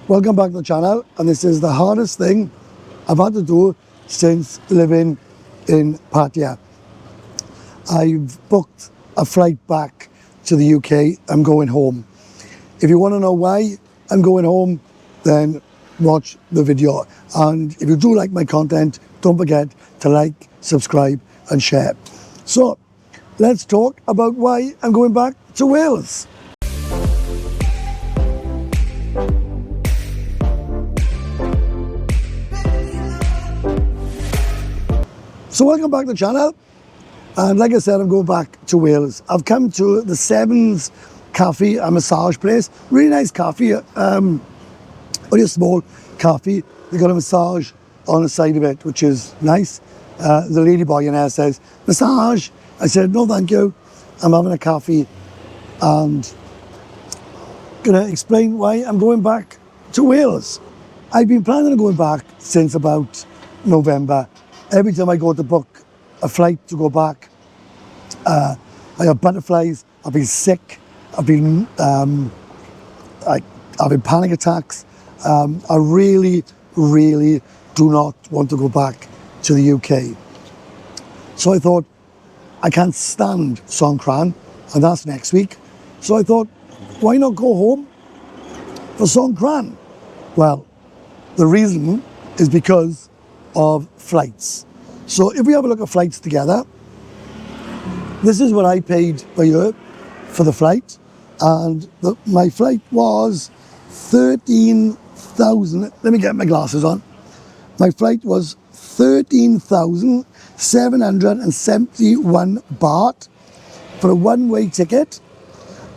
Welcome back to the channel, and this is the hardest thing I've had to do since living in Pattaya. I've booked a flight back to the UK. I'm going home. If you want to know why I'm going home, then watch the video. And if you do like my content, don't forget to like, subscribe and share. So let's talk about why I'm going back to Wales. So welcome back to the channel, and like I said, I'm going back to Wales. I've come to the Sevens Cafe, a massage place. Really nice cafe, only a small cafe. They got a massage on the side of it, which is nice. The lady boy in there says, massage. I said, no thank you, I'm having a cafe, and gonna explain why I'm going back to Wales. I've been planning on going back since about November. Every time I go to book a flight to go back, I have butterflies, I've been sick, I've been having panic attacks. I really do not want to go back to the UK. So I thought, I can't stand Songkran, and that's next week. So I thought, why not go home for Songkran? Well, the reason is because of flights. So if we have a look at flights together, this is what I paid a year for the flight, and my flight was 13,000. Let me get my glasses on. My flight was 13,771 baht for a one-way ticket,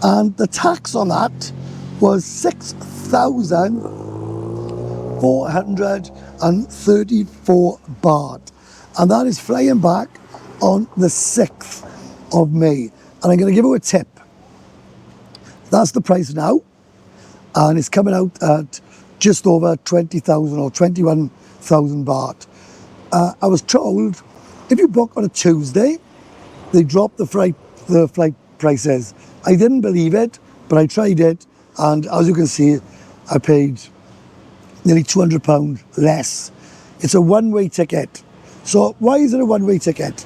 and the tax on that was 6,434 baht, and that is flying back on the 6th of May. And I'm going to give you a tip. That's the price now, and it's coming out at just over 20,000 or 21,000 baht. I was told if you book on a Tuesday, they drop the flight prices. I didn't believe it, but I tried it, and as you can see, I paid nearly £200 less. It's a one-way ticket. So why is it a one-way ticket?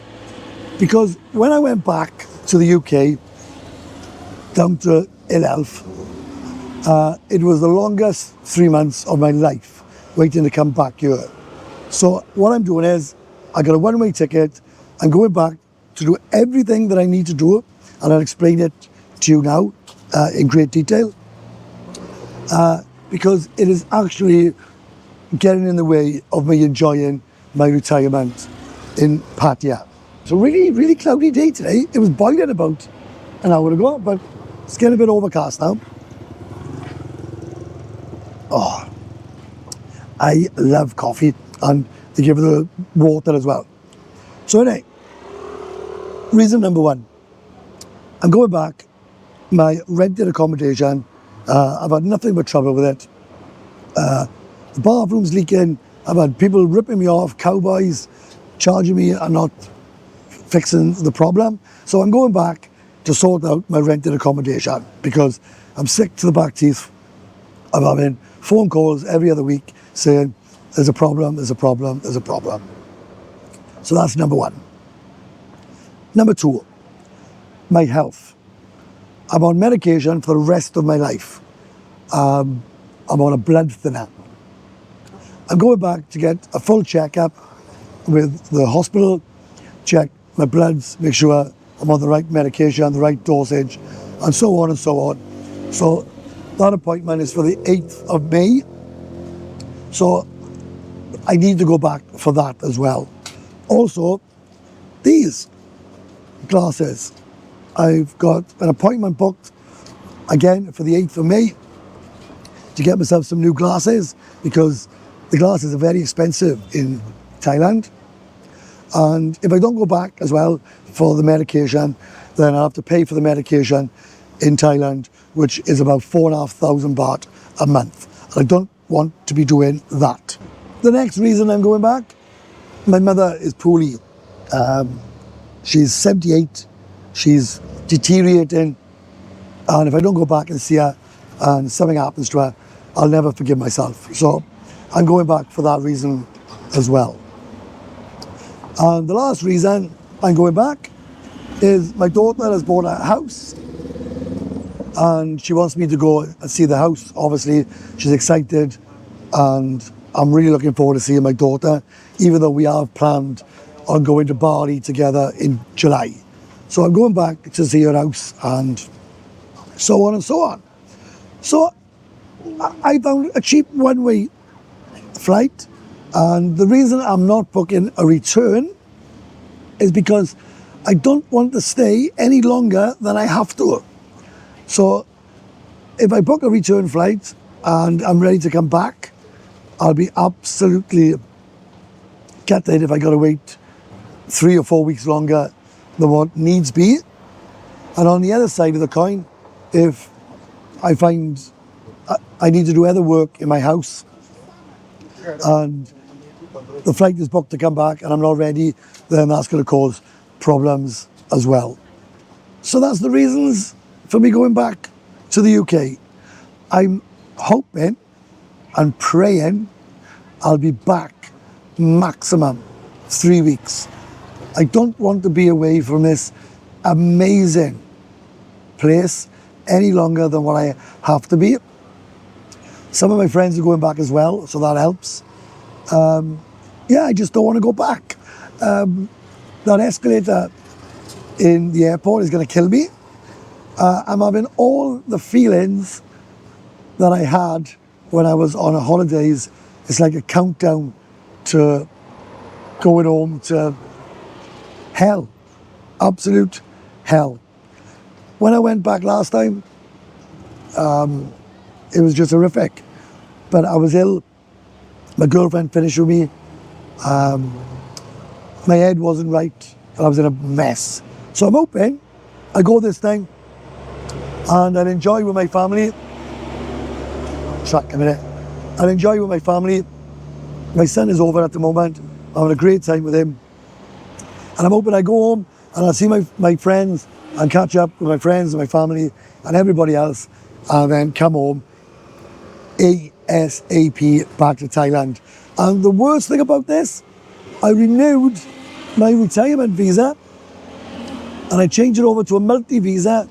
Because when I went back to the UK, down to Elf, it was the longest 3 months of my life waiting to come back here. So what I'm doing is, I got a one-way ticket. I'm going back to do everything that I need to do, and I'll explain it to you now in great detail. Because it is actually getting in the way of me enjoying my retirement in Pattaya. So really cloudy day today. It was boiling about an hour ago, but it's getting a bit overcast now. Oh, I love coffee, and they give it the water as well. So anyway, reason number one, I'm going back. My rented accommodation, I've had nothing but trouble with it. The bathroom's leaking. I've had people ripping me off, cowboys charging me and not fixing the problem. So I'm going back to sort out my rented accommodation, because I'm sick to the back teeth of having phone calls every other week saying there's a problem, there's a problem, there's a problem. So that's number one. Number two, my health. I'm on medication for the rest of my life. I'm on a blood thinner. I'm going back to get a full checkup with the hospital, check my bloods, make sure I'm on the right medication, the right dosage, and so on and so on. So that appointment is for the 8th of May. So I need to go back for that as well. Also, these glasses. I've got an appointment booked again for the 8th of May to get myself some new glasses, because the glasses are very expensive in Thailand. And if I don't go back as well for the medication, then I'll have to pay for the medication in Thailand, which is about 4,500 baht a month. And I don't want to be doing that. The next reason I'm going back, my mother is poorly. She's 78, she's deteriorating, and if I don't go back and see her and something happens to her, I'll never forgive myself. So I'm going back for that reason as well. And the last reason I'm going back is my daughter has bought a house and she wants me to go and see the house. Obviously, she's excited and I'm really looking forward to seeing my daughter, even though we have planned on going to Bali together in July. So I'm going back to see her house and so on and so on. So I found a cheap one-way flight, and the reason I'm not booking a return is because I don't want to stay any longer than I have to. So if I book a return flight and I'm ready to come back, I'll be absolutely gutted if I got to wait 3 or 4 weeks longer than what needs be. And on the other side of the coin, if I find I need to do other work in my house and the flight is booked to come back and I'm not ready, then that's going to cause problems as well. So that's the reasons for me going back to the UK. I'm hoping and praying I'll be back maximum 3 weeks. I don't want to be away from this amazing place any longer than what I have to be. Some of my friends are going back as well, so that helps. Yeah, I just don't want to go back. That escalator in the airport is going to kill me. I'm having all the feelings that I had when I was on holidays. It's like a countdown to going home to hell, absolute hell. When I went back last time, it was just horrific. But I was ill. My girlfriend finished with me. My head wasn't right. And I was in a mess. So I'm hoping I go this time and I'll enjoy with my family. Track a minute. I'll enjoy with my family. My son is over at the moment. I'm having a great time with him. And I'm hoping I go home and I'll see my friends and catch up with my friends and my family and everybody else and then come home ASAP back to Thailand. And the worst thing about this, I renewed my retirement visa and I changed it over to a multi-entry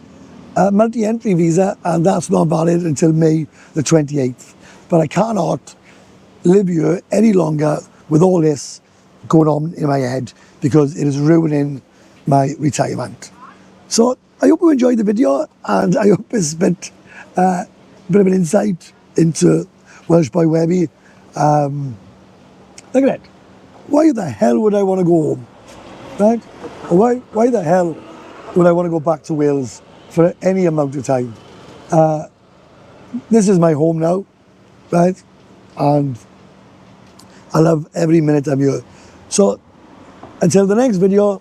visa, and that's not valid until May the 28th. But I cannot live here any longer with all this going on in my head because it is ruining my retirement. So I hope you enjoyed the video and I hope it's a bit of an insight into Welsh Boy Webby. Look at it. Why the hell would I want to go home? Right? Or why the hell would I want to go back to Wales for any amount of time? This is my home now, right? And I love every minute I'm here. So until the next video,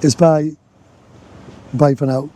it's bye. Bye for now.